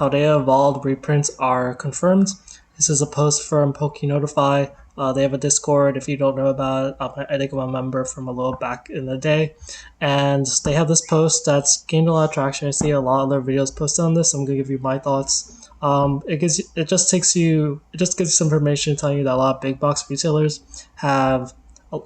Paldea Evolved reprints are confirmed. This is a post from PokeNotify. They have a Discord. If you don't know about it, I think I'm a member from a little back in the day. And they have this post that's gained a lot of traction. I see a lot of other videos posted on this. I'm gonna give you my thoughts. It just gives you some information telling you that a lot of big box retailers have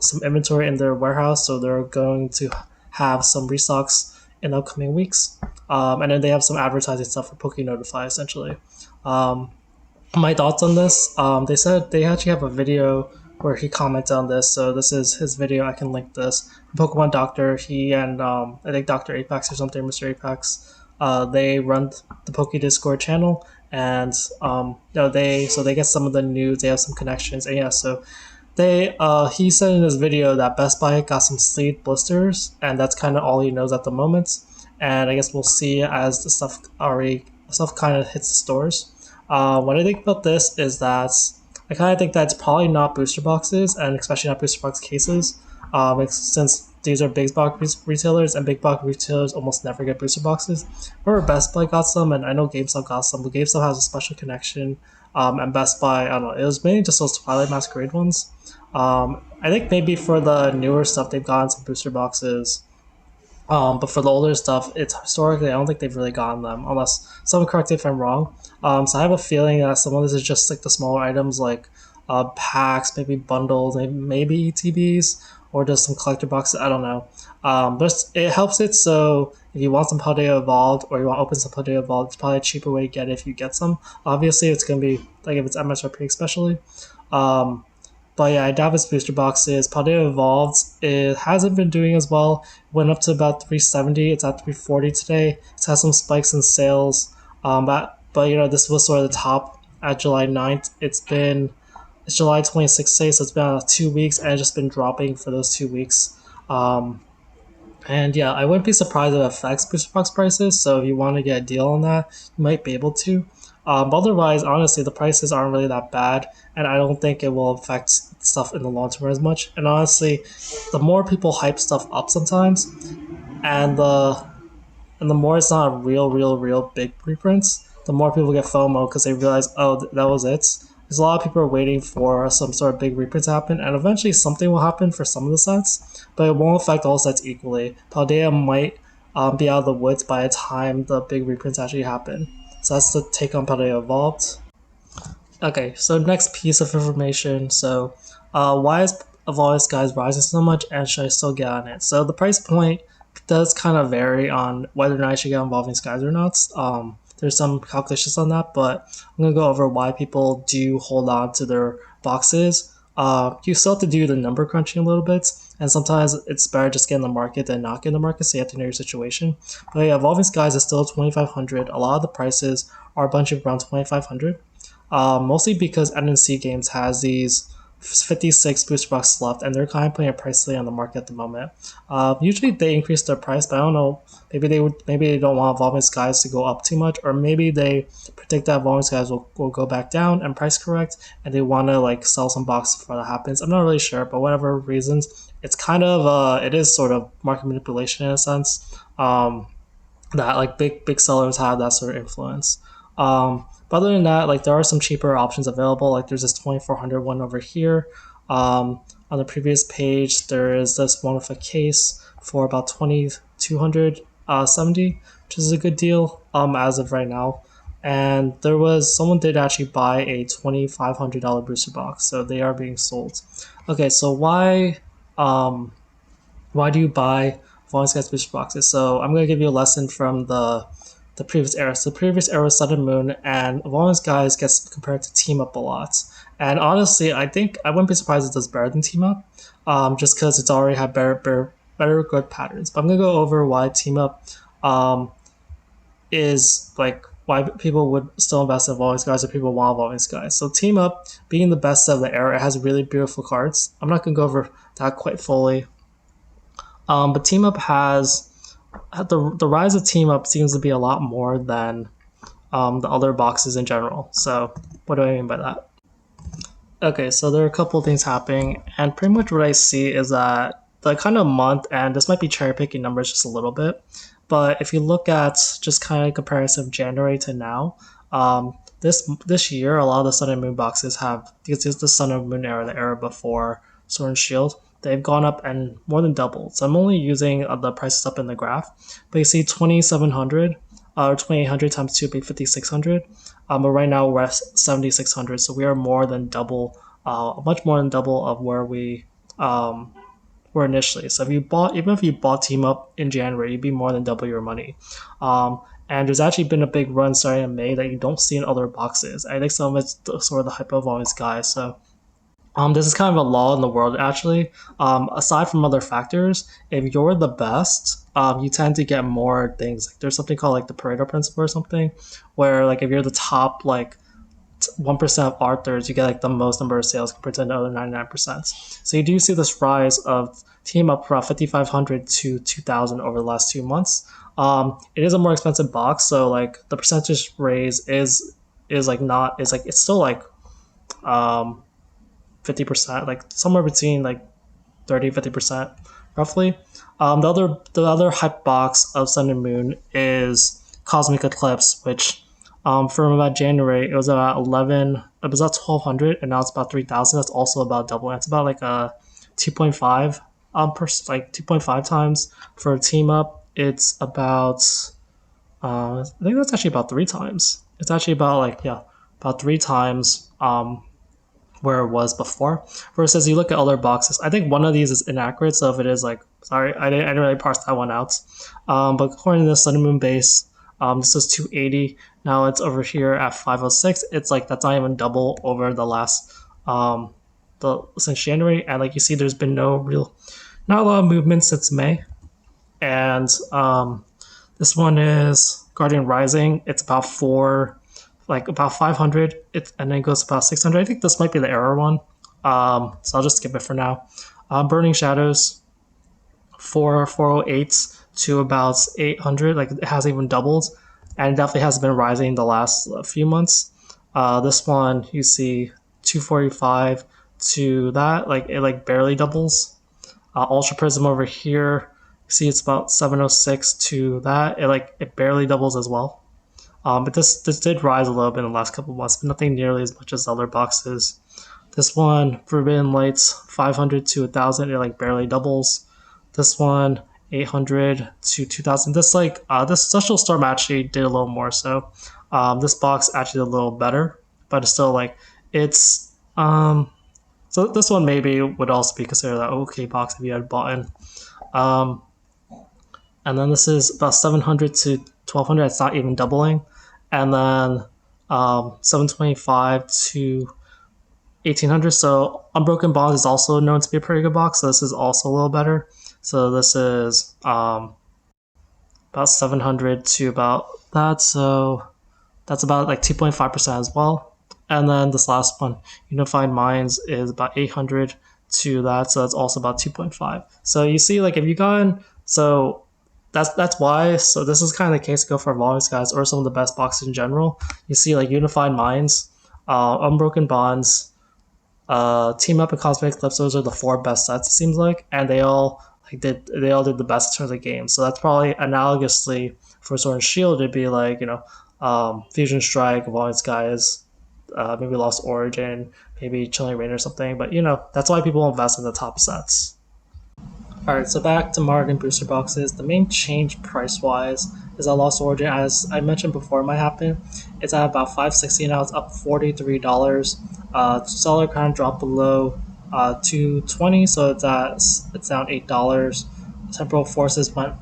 some inventory in their warehouse, so they're going to have some restocks in upcoming weeks. And then they have some advertising stuff for PokeNotify essentially. My thoughts on this, they said they actually have a video where he commented on this, so this is his video. I can link this. Pokemon Doctor, he and I think Dr. Apex or something, Mr. Apex, they run the Poke Discord channel, and they get some of the news. They have some connections, and yeah, so he said in his video that Best Buy got some sleeve blisters, and that's kind of all he knows at the moment. And I guess we'll see as the stuff kind of hits the stores. What I think about this is that I kind of think that it's probably not booster boxes, and especially not booster box cases, since these are big box retailers, and big box retailers almost never get booster boxes. Remember Best Buy got some, and I know GameStop got some, but GameStop has a special connection, and Best Buy, I don't know, it was mainly just those Twilight Masquerade ones. I think maybe for the newer stuff, they've gotten some booster boxes. But for the older stuff, it's historically, I don't think they've really gotten them, unless someone correct me if I'm wrong. So I have a feeling that some of this is just like the smaller items, like packs, maybe bundles, maybe ETBs, or just some collector boxes. I don't know. But it helps it. So if you want some Paldea Evolved, or you want to open some Paldea Evolved, it's probably a cheaper way to get it if you get some. Obviously, it's gonna be like if it's MSRP especially. But yeah, I doubt it's booster boxes. Paldea Evolved, it hasn't been doing as well. Went up to about 370. It's at 340 today. It's had some spikes in sales. But this was sort of the top at July 9th. It's July 26th today, so it's been 2 weeks, and it's just been dropping for those 2 weeks. And yeah, I wouldn't be surprised if it affects booster box prices. So if you want to get a deal on that, you might be able to. But otherwise, honestly, the prices aren't really that bad, and I don't think it will affect stuff in the long term as much. And honestly, the more people hype stuff up sometimes, and the more it's not a real big reprints, the more people get FOMO because they realize, oh, that was it. There's a lot of people are waiting for some sort of big reprint to happen, and eventually something will happen for some of the sets, but it won't affect all sets equally. Paldea might be out of the woods by the time the big reprints actually happen. So that's the take on Paldea Evolved. Okay, so next piece of information. So why is Evolved Skies rising so much, and should I still get on it? So the price point does kind of vary on whether or not I should get Evolving Skies or not. There's some calculations on that, but I'm going to go over why people do hold on to their boxes. You still have to do the number crunching a little bit, and sometimes it's better just get in the market than not get in the market, so you have to know your situation. But yeah, Evolving Skies is still 2,500. A lot of the prices are a bunch of around 2,500, mostly because NNC Games has these 56 booster boxes left, and they're kind of putting a price lay on the market at the moment. Usually they increase their price, but I don't know. Maybe they don't want Evolving Skies to go up too much, or maybe they predict that Evolving Skies will go back down and price correct, and they want to sell some boxes before that happens. I'm not really sure, but whatever reasons, it's kind of it is sort of market manipulation in a sense. That big sellers have that sort of influence. But other than that, there are some cheaper options available. There's this 2,400 one over here. On the previous page, there is this one with a case for about 2,270, which is a good deal as of right now. And someone did actually buy a $2,500 booster box, so they are being sold. Okay, so why do you buy Evolving Skies booster boxes? So I'm going to give you a lesson from the previous era. So the previous era was Sun and Moon, and Evolving Skies gets compared to Team Up a lot. And honestly, I think I wouldn't be surprised if it does better than Team Up, just because it's already had better good patterns. But I'm gonna go over why Team Up is why people would still invest in Evolving Skies or people want Evolving Skies. So Team Up, being the best of the era, it has really beautiful cards. I'm not gonna go over that quite fully. But Team Up has the rise of Team Up seems to be a lot more than the other boxes in general. So what do I mean by that? Okay, so there are a couple of things happening, and pretty much what I see is that the kind of month, and this might be cherry picking numbers just a little bit, But if you look at just kind of comparison of January to now, this year a lot of the Sun and Moon boxes have, because it's the Sun and Moon era, the era before Sword and Shield, they've gone up and more than doubled. So I'm only using the prices up in the graph, but you see 2,700 or 2,800 times 2 would be 5,600. But right now we're at 7,600, so we are more than double, much more than double of where we um, were initially. So if you bought, even if you bought Team Up in January, you'd be more than double your money. And there's actually been a big run starting in May that you don't see in other boxes. I think some of it's sort of the hype of all these guys. So this is kind of a law in the world, actually. Aside from other factors, if you're the best, you tend to get more things. Like there's something called like the Pareto principle or something, where like if you're the top like 1% of authors, you get like the most number of sales compared to the other 99%. So you do see this rise of Team Up from 5,500 to 2,000 over the last 2 months. It is a more expensive box, so like the percentage raise is like not is like it's still like 50%, like somewhere between like 30-50% roughly. The other hype box of Sun and Moon is Cosmic Eclipse, which from about January it was about 11, it was about 1,200, and now it's about 3,000. That's also about double. It's about like a 2.5 like 2.5 times for Team Up. It's about I think that's actually about 3 times. It's actually about like yeah about 3 times where it was before. Versus you look at other boxes, I think one of these is inaccurate. So if it is like, sorry, I didn't really parse that one out. But according to the Sun and Moon base, this is 280. Now it's over here at 506. It's like that's not even double over the last since January. And like you see, there's been not a lot of movement since May. And this one is Guardian Rising. It's about like about 500, and then it goes about 600. I think this might be the error one, so I'll just skip it for now. Burning Shadows, 408 to about 800. Like it hasn't even doubled, and it definitely has been rising the last few months. This one you see 245 to that, like it like barely doubles. Ultra Prism over here, you see it's about 706 to that. It barely doubles as well. But this did rise a little bit in the last couple of months, but nothing nearly as much as other boxes. This one, Forbidden Lights, 500 to 1,000, it like barely doubles. This one, 800 to 2,000. This Social Storm actually did a little more, so this box actually did a little better, but it's still like it's so this one maybe would also be considered an okay box if you had bought in. And then this is about 700 to 1,200. It's not even doubling. And then 725 to 1,800. So Unbroken Bonds is also known to be a pretty good box. So this is also a little better. So this is about 700 to about that. So that's about like 2.5% as well. And then this last one, Unified Minds, is about 800 to that. So that's also about 2.5. So you see, like if you got in, so that's why. So this is kind of the case to go for volumes, guys, or some of the best boxes in general. You see, like Unified Minds, Unbroken Bonds, Team Up, and Cosmic Eclipse. Those are the 4 best sets. It seems like, and they all did the best in terms of games. So that's probably analogously for Sword and Shield. It'd be like Fusion Strike, Volumes, guys, maybe Lost Origin, maybe Chilling Reign or something. But that's why people invest in the top sets. Alright, so back to Martin booster boxes. The main change price-wise is that Lost Origin, as I mentioned before, might happen. It's at about $560 now. It's up $43. Seller kind of dropped below $220, so it's down $8. Temporal Forces went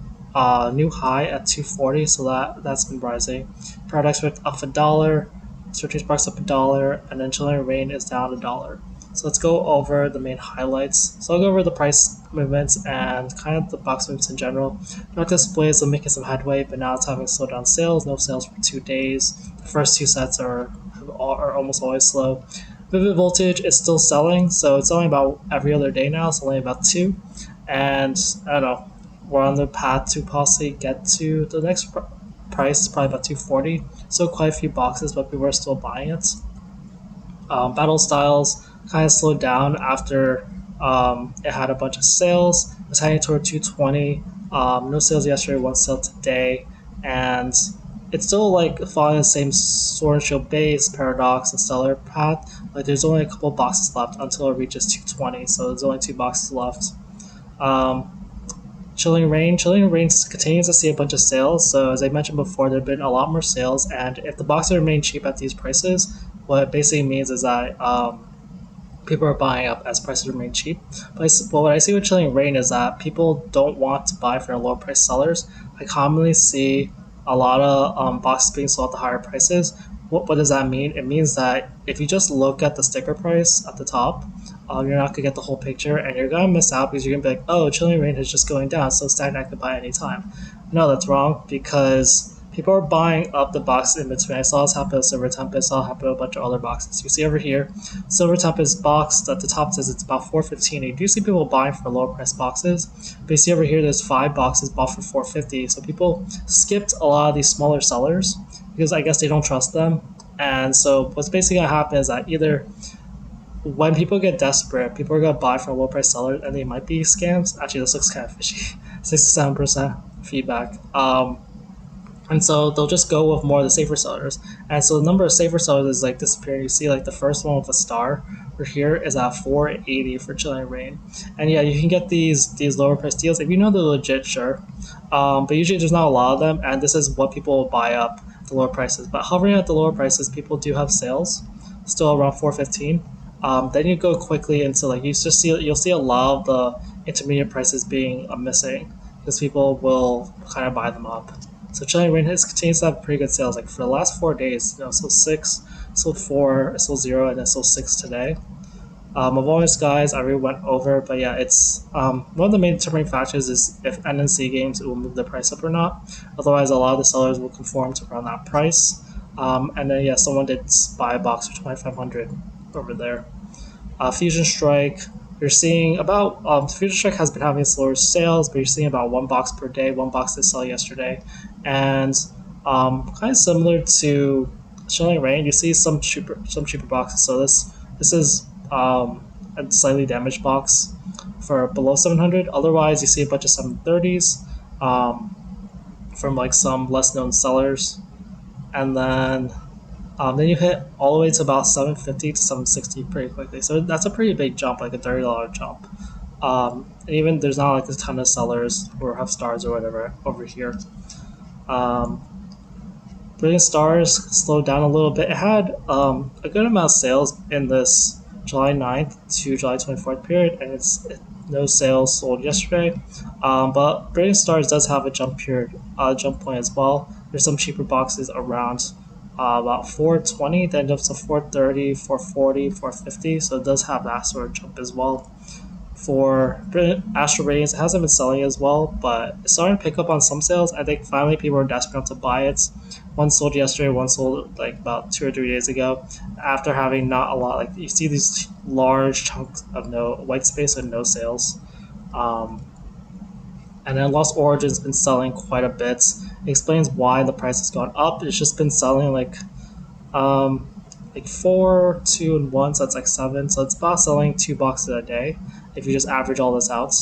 new high at $240, so that's been rising. Paradox Rift up $1. Searching Sparks up $1, and then Chilling Reign is down $1. So let's go over the main highlights. So I'll go over the price movements and kind of the box movements in general. Dark Displays are making some headway, but now it's having slowed down sales. No sales for 2 days. The first 2 sets are almost always slow. Vivid Voltage is still selling, so it's selling about every other day now. It's only about 2. And I don't know, we're on the path to possibly get to the next price. Is probably about 240. So quite a few boxes, but people are still buying it. Battle Styles kind of slowed down after it had a bunch of sales. It was heading toward 220. No sales yesterday, one sale today, and it's still like following the same sword and shield base, paradox, and stellar path. Like there's only a couple boxes left until it reaches 220, so there's only 2 boxes left. Um, Chilling Rain continues to see a bunch of sales. So as I mentioned before, there have been a lot more sales, and if the boxes remain cheap at these prices, what it basically means is that people are buying up as prices remain cheap. But what I see with Chilling Rain is that people don't want to buy from lower price sellers. I commonly see a lot of boxes being sold at the higher prices. What does that mean? It means that if you just look at the sticker price at the top, you're not gonna get the whole picture, and you're gonna miss out because you're gonna be like, "Oh, Chilling Rain is just going down, so stagnant, I could buy anytime." No, that's wrong because people are buying up the box in between. I saw this happen with Silver Tempest. I saw it happen with a bunch of other boxes. You see over here, Silver Tempest box at the top says it's about 415. You do see people buying for lower price boxes, but you see over here there's 5 boxes bought for 450. So people skipped a lot of these smaller sellers because I guess they don't trust them. And so what's basically gonna happen is that either when people get desperate, people are gonna buy from a low price seller, and they might be scams. Actually, this looks kind of fishy. 67% feedback. And so they'll just go with more of the safer sellers. And so the number of safer sellers is like disappearing. You see like the first one with a star over here is at 480 for Chilling Rain. And yeah, you can get these lower price deals if you know they're legit, sure. But usually there's not a lot of them, and this is what people will buy up the lower prices. But hovering at the lower prices, people do have sales, still around 415. Then you go quickly into like you'll see a lot of the intermediate prices being missing because people will kind of buy them up. So Chilling Rain continues to have pretty good sales. Like for the last 4 days, sold 6, sold 4, sold 0, and then sold 6 today. Of all these guys, I really went over, but yeah, it's one of the main determining factors is if NNC games will move the price up or not. Otherwise, a lot of the sellers will conform to around that price. And then yeah, someone did buy a box for 2,500 over there. Fusion Strike, you're seeing about Fusion Strike has been having slower sales, but you're seeing about 1 box per day. 1 box did sell yesterday, and kind of similar to Chilling Rain, you see some cheaper boxes. So this is a slightly damaged box for below 700. Otherwise, you see a bunch of 730s from like some less known sellers, and then you hit all the way to about 750 to 760 pretty quickly. So that's a pretty big jump, like a $30 jump. And even there's not like a ton of sellers who have stars or whatever over here. Brilliant Stars slowed down a little bit. It had a good amount of sales in this July 9th to July 24th period, and no sales sold yesterday. But Brilliant Stars does have a jump point as well. There's some cheaper boxes around about 420, then jumps to 430, 440, 450. So it does have that sort of jump as well. For Astral Radiance, it hasn't been selling as well, but it's starting to pick up on some sales. I think finally people are desperate enough to buy it. One sold yesterday, one sold like about 2 or 3 days ago. After having not a lot, like you see these large chunks of no white space and no sales. And then Lost Origin's been selling quite a bit. It explains why the price has gone up. It's just been selling like 4, 2, and 1, so that's like 7. So it's about selling 2 boxes a day if you just average all this out.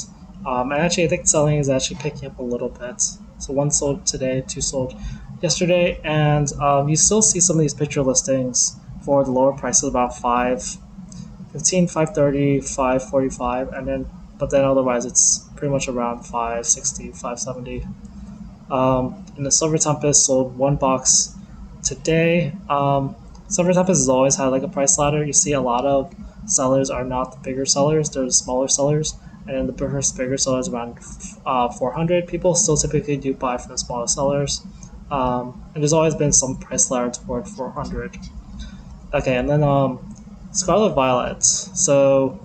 And actually, I think selling is actually picking up a little bit. So 1 sold today, 2 sold yesterday, and you still see some of these picture listings for the lower prices about 515, 530, 545, but then otherwise it's pretty much around 560, 570. And the Silver Tempest sold 1 box today. Silver Tempest has always had like a price ladder. You see a lot of sellers are not the bigger sellers, they're the smaller sellers, and the bigger sellers around 400. People still typically do buy from the smaller sellers, and there's always been some price ladder toward 400. Okay, and then Scarlet Violet. So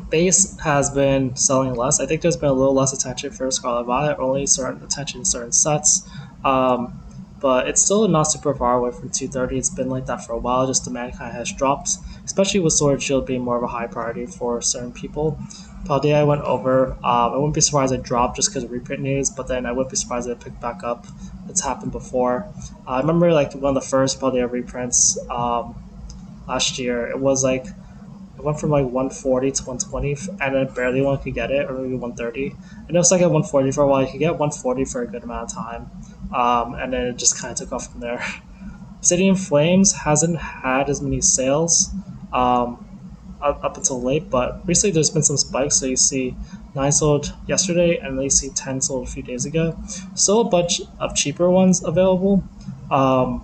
base has been selling less. I think there's been a little less attention for Scarlet Violet, only certain attention in certain sets. But it's still not super far away from 230. It's been like that for a while, just demand kind of has dropped, especially with Sword Shield being more of a high priority for certain people. Paldea I went over. I wouldn't be surprised it dropped just because of reprint news, but then I wouldn't be surprised it picked back up. It's happened before. I remember like one of the first Paldea reprints last year. It was It went from like 140 to 120, and then barely one could get it, or maybe 130. And it was like at 140 for a while. You could get 140 for a good amount of time, and then it just kind of took off from there. Obsidian Flames hasn't had as many sales up until late, but recently there's been some spikes. So you see 9 sold yesterday, and then you see 10 sold a few days ago. Still a bunch of cheaper ones available. But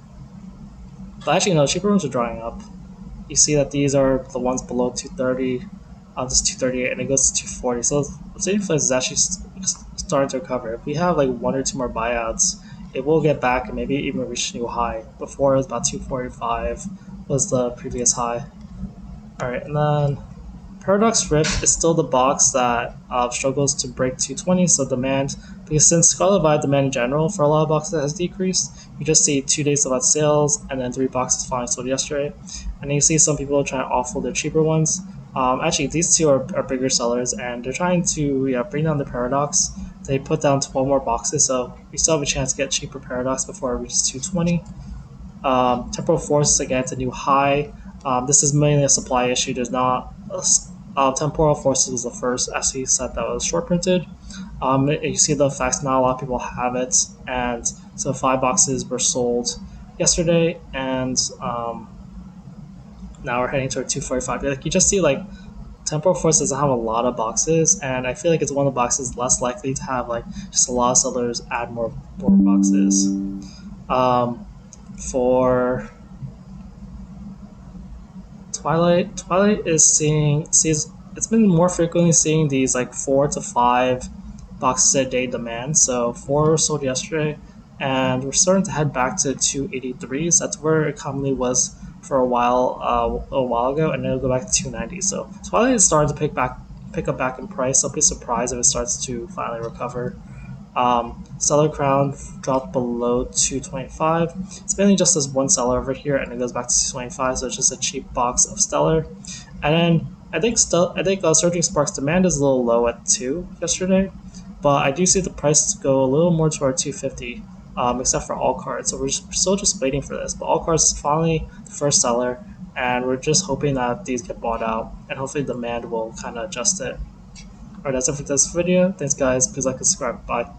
actually, no, cheaper ones are drying up. You see that these are the ones below 230, this 238, and it goes to 240. So Obsidian Flames is actually starting to recover. If we have like one or two more buyouts, it will get back and maybe even reach a new high. Before it was about 245 was the previous high. All right, and then Paradox Rip is still the box that struggles to break 220, so demand, because since Scarlet Vibe demand in general for a lot of boxes has decreased, you just see 2 days of sales and then 3 boxes finally sold yesterday. And then you see some people trying to offload their cheaper ones. Actually, these two are bigger sellers, and they're trying to bring down the Paradox. They put down 12 more boxes, so we still have a chance to get cheaper Paradox before it reaches 220. Temporal Force, again, it's a new high. This is mainly a supply issue. There's not Temporal Forces was the first SE set that was short printed. You see the facts, not a lot of people have it, and so 5 boxes were sold yesterday, and now we're heading toward 245. Like you just see, like Temporal Force doesn't have a lot of boxes, and I feel like it's one of the boxes less likely to have like just a lot of sellers add more boxes. For Twilight is sees it's been more frequently seeing these like 4 to 5 boxes a day demand. So 4 sold yesterday, and we're starting to head back to 283s. That's where it commonly was for a while ago, and then it'll go back to 290. So Twilight is starting to pick up back in price. I'll be surprised if it starts to finally recover. Stellar Crown dropped below 225. It's mainly just this one seller over here, and it goes back to 225, so it's just a cheap box of Stellar. And then I think Surging Sparks demand is a little low at 2 yesterday, but I do see the price go a little more toward 250, except for all cards. So we're still just waiting for this. But all cards is finally the first seller, and we're just hoping that these get bought out, and hopefully demand will kind of adjust it. Alright, that's it for this video. Thanks guys. Please like and subscribe. Bye.